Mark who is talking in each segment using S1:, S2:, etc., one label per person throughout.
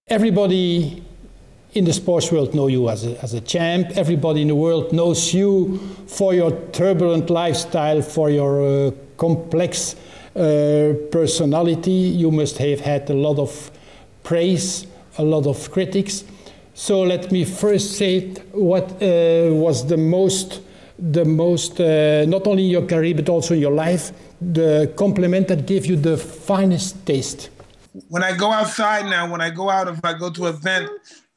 S1: Everybody in the sports world knows you as a champ. Everybody in the world knows you for your turbulent lifestyle, for your complex personality. You must have had a lot of praise, a lot of critics. So let me first say what was the most, not only in your career but also in your life, the compliment that gave you the finest taste.
S2: When I go outside now, when I go out, if I go to an event,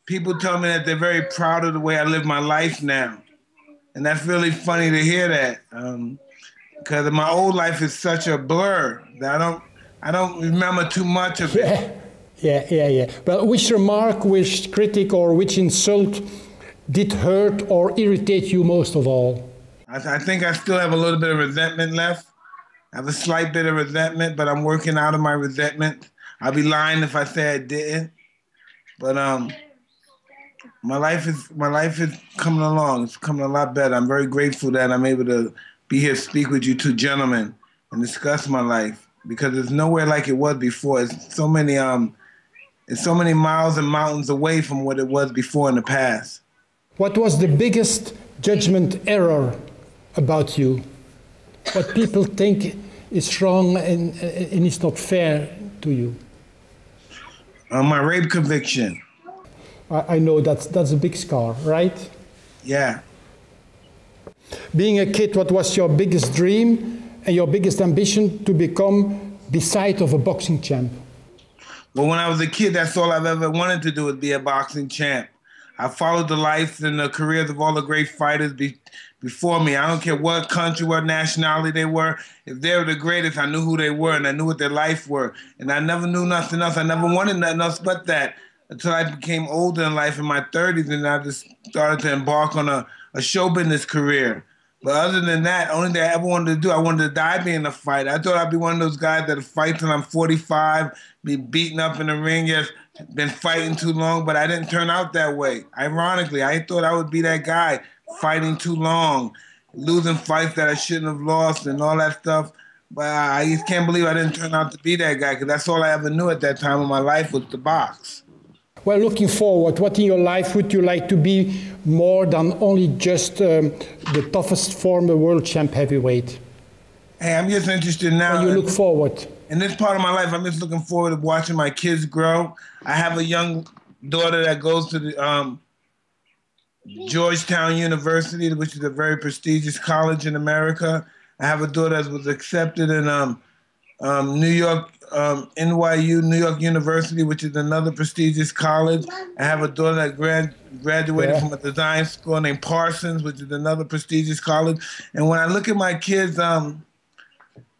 S2: people tell me that they're very proud of the way I live my life now. And that's really funny to hear that. Because my old life is such a blur that I don't remember too much of it.
S1: Yeah. Well, which remark, which critic, or which insult did hurt or irritate you most of all?
S2: I think I still have a little bit of resentment left. I have a slight bit of resentment, but I'm working out of my resentment. I'd be lying if I say I didn't. But my life is coming along. It's coming a lot better. I'm very grateful that I'm able to be here to speak with you two gentlemen and discuss my life, because it's nowhere like it was before. It's so many miles and mountains away from what it was before in the past.
S1: What was the biggest judgment error about you? What people think is wrong and is not fair to you?
S2: My rape conviction.
S1: I know that's a big scar, right?
S2: Yeah.
S1: Being a kid, what was your biggest dream and your biggest ambition to become beside of a boxing champ?
S2: Well, when I was a kid, that's all I've ever wanted to do, was be a boxing champ. I followed the lives and the careers of all the great fighters before me. I don't care what country, what nationality they were. If they were the greatest, I knew who they were and I knew what their life were. And I never knew nothing else. I never wanted nothing else but that until I became older in life in my 30s, and I just started to embark on a show business career. But other than that, only thing I ever wanted to do, I wanted to die being a fighter. I thought I'd be one of those guys that fight till I'm 45, be beaten up in the ring, just been fighting too long, but I didn't turn out that way. Ironically, I thought I would be that guy, fighting too long, losing fights that I shouldn't have lost and all that stuff. But I just can't believe I didn't turn out to be that guy, because that's all I ever knew at that time in my life was to box.
S1: Well, looking forward, what in your life would you like to be more than only just the toughest former world champ heavyweight?
S2: Hey, I'm just interested now.
S1: When you look forward.
S2: In this part of my life, I'm just looking forward to watching my kids grow. I have a young daughter that goes to the Georgetown University, which is a very prestigious college in America. I have a daughter that was accepted in New York, NYU, New York University, which is another prestigious college. I have a daughter that graduated from a design school named Parsons, which is another prestigious college. And when I look at my kids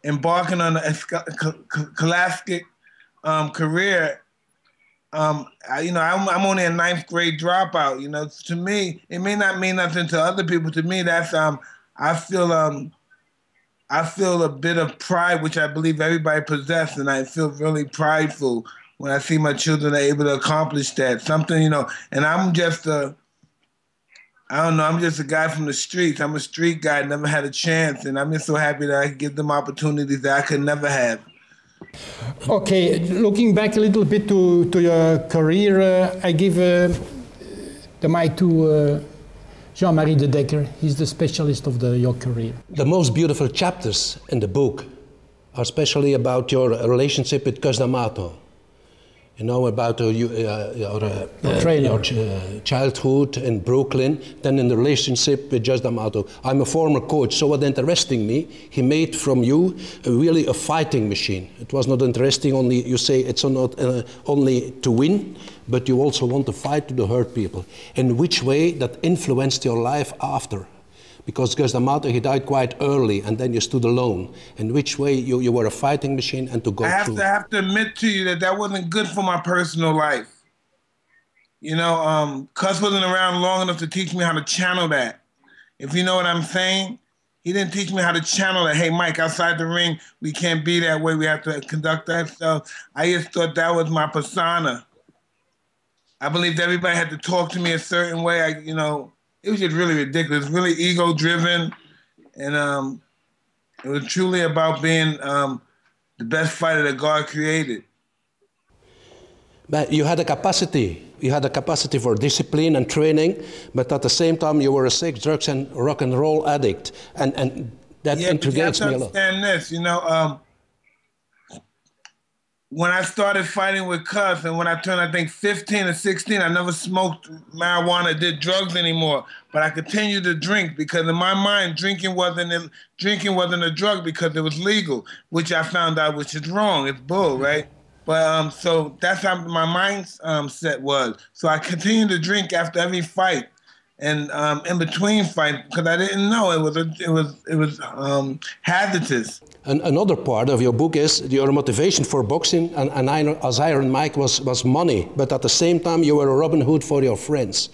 S2: embarking on a scholastic career, I'm only a 9th grade dropout. You know, to me, it may not mean nothing to other people. To me, that's I feel a bit of pride, which I believe everybody possesses, and I feel really prideful when I see my children are able to accomplish that. Something, you know, and I'm just I'm just a guy from the streets. I'm a street guy, never had a chance, and I'm just so happy that I could give them opportunities that I could never have.
S1: Okay, looking back a little bit to your career, I give the mic to Jean-Marie Dedecker. He's the specialist of your career.
S3: The most beautiful chapters in the book are especially about your relationship with Cus D'Amato. You know, about your childhood in Brooklyn, then in the relationship with Cus D'Amato. I'm a former coach, so what interesting me, he made from you really a fighting machine. It was not interesting only, you say it's not only to win, but you also want to fight to hurt people. In which way that influenced your life after? Because Cus D'Amato, he died quite early, and then you stood alone. In which way you were a fighting machine and to go through?
S2: I have to admit to you that wasn't good for my personal life. You know, Cus wasn't around long enough to teach me how to channel that. If you know what I'm saying, he didn't teach me how to channel that. Hey, Mike, outside the ring, we can't be that way. We have to conduct that stuff. I just thought that was my persona. I believed everybody had to talk to me a certain way. It was just really ridiculous, really ego-driven, and it was truly about being the best fighter that God created.
S3: But you had a capacity. You had a capacity for discipline and training, but at the same time you were a sex, drugs, and rock and roll addict, and that intrigues me a lot.
S2: Understand this, when I started fighting with Cuz, and when I turned, I think 15 or 16, I never smoked marijuana, did drugs anymore, but I continued to drink because in my mind, drinking wasn't a drug because it was legal, which I found out which is wrong. It's bull, right? But so that's how my mindset was. So I continued to drink after every fight, and in between fights because I didn't know it was hazardous.
S3: And another part of your book is your motivation for boxing, and as Iron Mike was money, but at the same time you were a Robin Hood for your friends,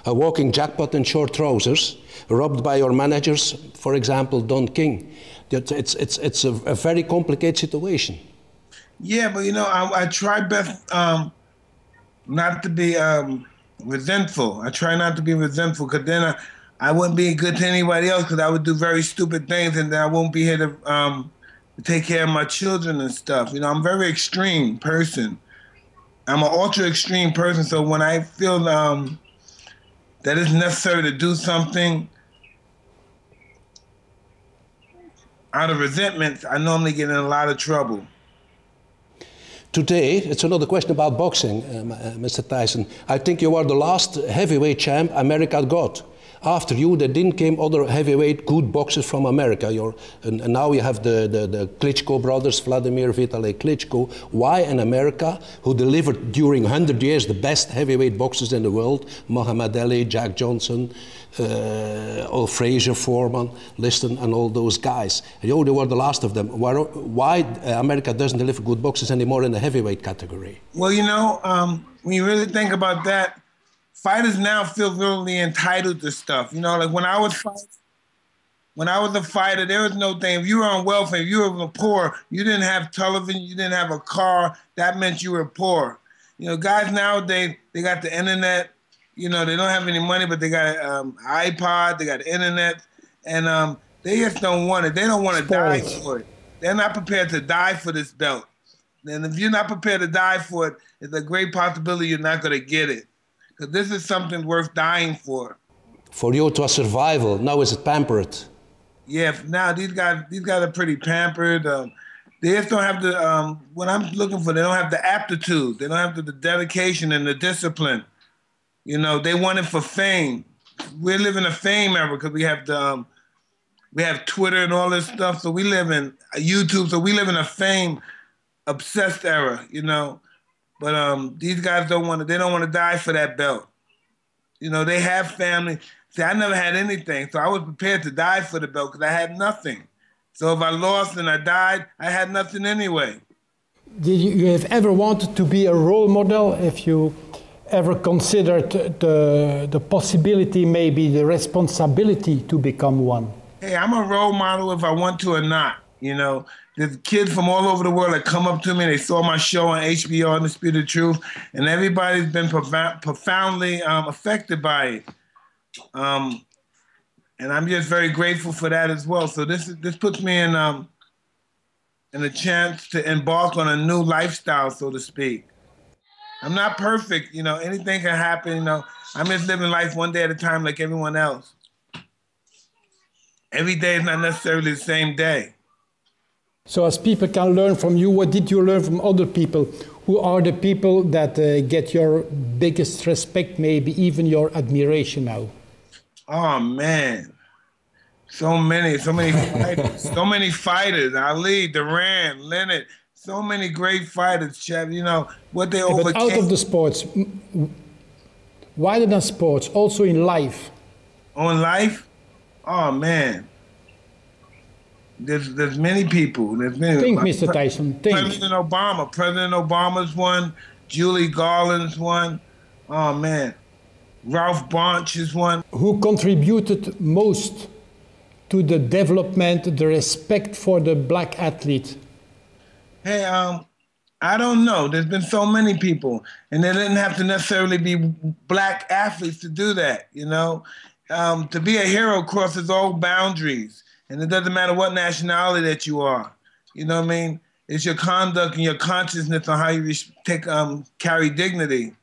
S3: a walking jackpot in short trousers, robbed by your managers, for example, Don King. It's a very complicated situation.
S2: Yeah, but I try best not to be resentful. I try not to be resentful because then I wouldn't be good to anybody else because I would do very stupid things and then I won't be here to take care of my children and stuff. I'm a very extreme person. I'm an ultra extreme person, so when I feel that it's necessary to do something out of resentment, I normally get in a lot of trouble.
S3: Today, it's another question about boxing, Mr. Tyson. I think you are the last heavyweight champ America got. After you, there didn't came other heavyweight good boxers from America. And now you have the Klitschko brothers, Vladimir, Vitaly Klitschko. Why in America, who delivered during 100 years the best heavyweight boxers in the world, Muhammad Ali, Jack Johnson, Frazier, Foreman, Liston, and all those guys. They were the last of them. Why America doesn't deliver good boxers anymore in the heavyweight category?
S2: Well, when you really think about that, fighters now feel really entitled to stuff. Like when I was a fighter, there was no thing. If you were on welfare, if you were poor, you didn't have television, you didn't have a car, that meant you were poor. Guys nowadays, they got the internet. They don't have any money, but they got an iPod, they got the internet, and they just don't want it. They don't want to die for it. They're not prepared to die for this belt. And if you're not prepared to die for it, it's a great possibility you're not going to get it. Because this is something worth dying for.
S3: For you, it was survival. Now is it pampered?
S2: Yeah, now these guys are pretty pampered. They just don't have the, what I'm looking for, they don't have the aptitude. They don't have the dedication and the discipline. They want it for fame. We're living a fame era because we have Twitter and all this stuff. So we live in YouTube. So we live in a fame obsessed era, But these guys don't want to die for that belt. They have family. See, I never had anything, so I was prepared to die for the belt because I had nothing. So if I lost and I died, I had nothing anyway.
S1: Did you have ever wanted to be a role model? If you ever considered the possibility, maybe the responsibility to become one?
S2: Hey, I'm a role model if I want to or not, There's kids from all over the world that come up to me. They saw my show on HBO, Undisputed Truth, and everybody's been profoundly affected by it. And I'm just very grateful for that as well. So this puts me in a chance to embark on a new lifestyle, so to speak. I'm not perfect, anything can happen, I'm just living life one day at a time like everyone else. Every day is not necessarily the same day.
S1: So as people can learn from you, what did you learn from other people? Who are the people that get your biggest respect, maybe even your admiration now?
S2: Oh, man. So many fighters. So many fighters. Ali, Durant, Leonard. So many great fighters, Chef. What they overcame.
S1: But out of the sports, wider than sports, also in life.
S2: On life? Oh, man. There's many people.
S1: Think, Mr. Tyson, think.
S2: President Obama's one. Julie Garland's one. Oh, man. Ralph Bunch is one.
S1: Who contributed most to the development, the respect for the black athlete?
S2: Hey, I don't know. There's been so many people, and they didn't have to necessarily be black athletes to do that, To be a hero crosses all boundaries, and it doesn't matter what nationality that you are. You know what I mean? It's your conduct and your consciousness on how you carry dignity.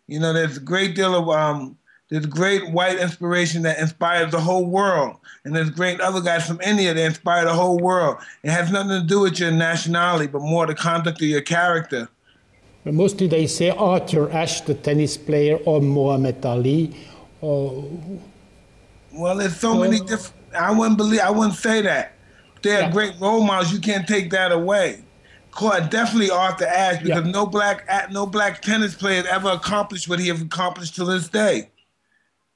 S2: You know, there's a great deal of there's great white inspiration that inspires the whole world, and there's great other guys from India that inspire the whole world. It has nothing to do with your nationality, but more the conduct of your character.
S1: Mostly they say Arthur Ashe, the tennis player, or Muhammad Ali. Or...
S2: Well, there's so many different. I wouldn't say that. They're great role models. You can't take that away. Definitely Arthur Ashe, because no black tennis player ever accomplished what he has accomplished to this day.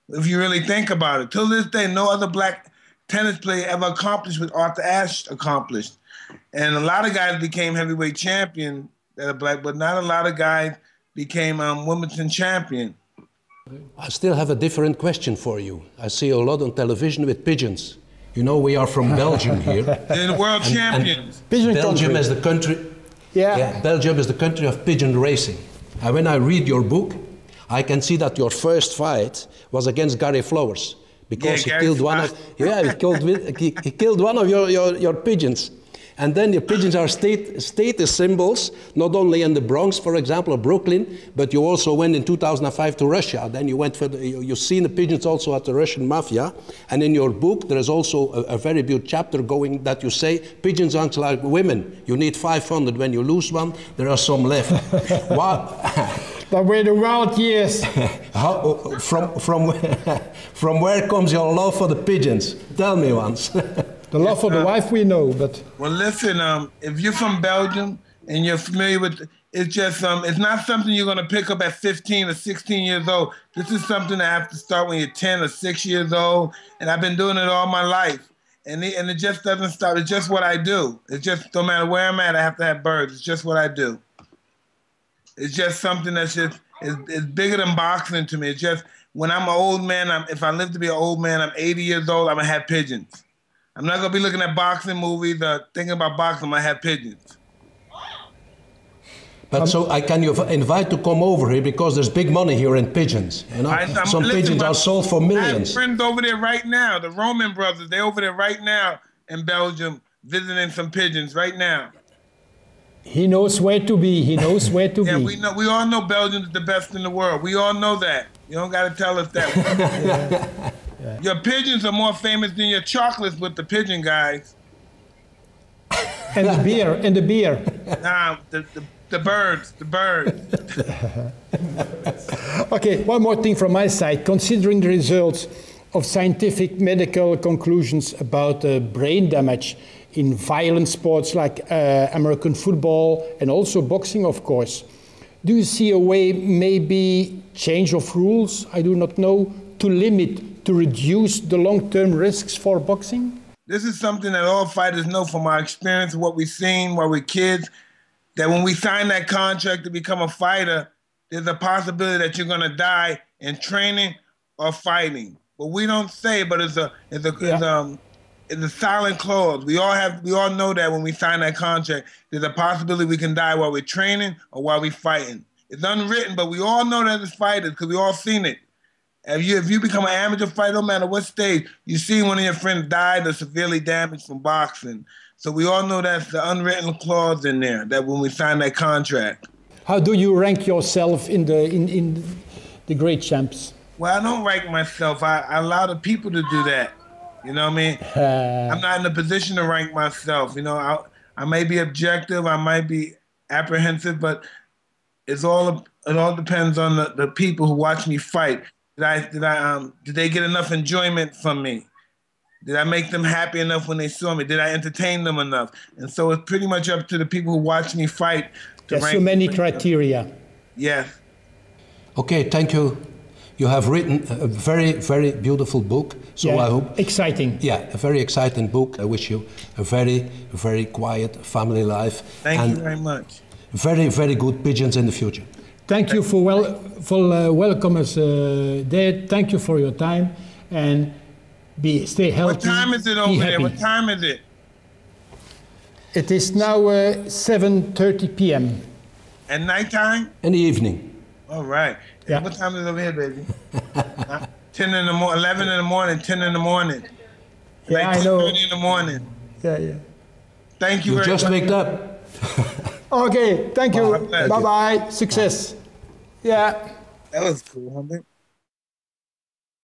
S2: If you really think about it, till this day, no other black tennis player ever accomplished what Arthur Ashe accomplished. And a lot of guys became heavyweight champion that are black, but not a lot of guys became Wimbledon champion.
S3: I still have a different question for you. I see a lot on television with pigeons. You know, we are from Belgium here.
S2: They're the world champions.
S1: Pigeon
S3: Belgium
S1: country.
S3: is the country. Yeah, Belgium is the country of pigeon racing. And when I read your book, I can see that your first fight was against Gary Flowers, because he killed one of he killed one of your pigeons. And then your pigeons are status symbols, not only in the Bronx, for example, or Brooklyn, but you also went in 2005 to Russia. Then you went for you've seen the pigeons also at the Russian mafia. And in your book, there is also a very good chapter going that you say, pigeons aren't like women. You need 500. When you lose one, there are some left. What?
S1: That were the wild years.
S3: From where comes your love for the pigeons? Tell me once.
S1: The love for the wife we know, but...
S2: Well, listen, if you're from Belgium and you're familiar with, it's just, it's not something you're going to pick up at 15 or 16 years old. This is something that I have to start when you're 10 or 6 years old, and I've been doing it all my life. And it just doesn't stop. It's just what I do. It's just, no matter where I'm at, I have to have birds. It's just what I do. It's just something that's just, it's bigger than boxing to me. It's just, when I'm an old man, if I live to be an old man, I'm 80 years old, I'm going to have pigeons. I'm not going to be looking at boxing movies or thinking about boxing, I'm going to have pigeons.
S3: But so I can you invite to come over here, because there's big money here in pigeons. You know? Some pigeons are sold for millions.
S2: I have friends over there right now, the Roman brothers, they're over there right now in Belgium visiting some pigeons right now.
S1: He knows where to be. He knows where to be.
S2: Yeah, we all know Belgium is the best in the world. We all know that. You don't got to tell us that. Your pigeons are more famous than your chocolates with the pigeon guys.
S1: And the beer, and the beer.
S2: Nah, the birds.
S1: Okay, one more thing from my side. Considering the results of scientific medical conclusions about brain damage in violent sports like American football and also boxing, of course, do you see a way, maybe change of rules, I do not know, to reduce the long-term risks for boxing?
S2: This is something that all fighters know from our experience, what we've seen while we're kids, that when we sign that contract to become a fighter, there's a possibility that you're going to die in training or fighting. But we don't say, but it's a silent clause. We all know that when we sign that contract, there's a possibility we can die while we're training or while we're fighting. It's unwritten, but we all know that as fighters because we all seen it. If you become an amateur fighter, no matter what stage, you've seen one of your friends died or severely damaged from boxing. So we all know that's the unwritten clause in there, that when we sign that contract.
S1: How do you rank yourself in the great champs?
S2: Well, I don't rank myself. I allow the people to do that. You know what I mean? I'm not in a position to rank myself. You know, I may be objective, I might be apprehensive, but it all depends on the people who watch me fight. Did they get enough enjoyment from me? Did I make them happy enough when they saw me? Did I entertain them enough? And so it's pretty much up to the people who watch me fight.
S1: There's so many criteria.
S2: Yes.
S3: Okay, thank you. You have written a very, very beautiful book. So
S1: yeah,
S3: I hope
S1: exciting.
S3: Yeah, a very exciting book. I wish you a very, very quiet family life.
S2: Thank you very much.
S3: Very, very good pigeons in the future.
S1: Thank you for welcome us there. Thank you for your time and stay healthy.
S2: What time is it over there? What time is it?
S1: It is now 7:30 p.m.
S2: At nighttime?
S3: In the evening.
S2: All right.
S1: Yeah.
S2: What time is it over here, baby? 10 in the morning, 11 in the morning, 10 in the morning.
S1: Yeah,
S2: like
S1: I know.
S2: 10:30 in the morning.
S1: Yeah.
S2: Thank you very much.
S3: You just waked up.
S1: Okay, thank you. Bye-bye. Success. Yeah.
S2: That was cool, huh?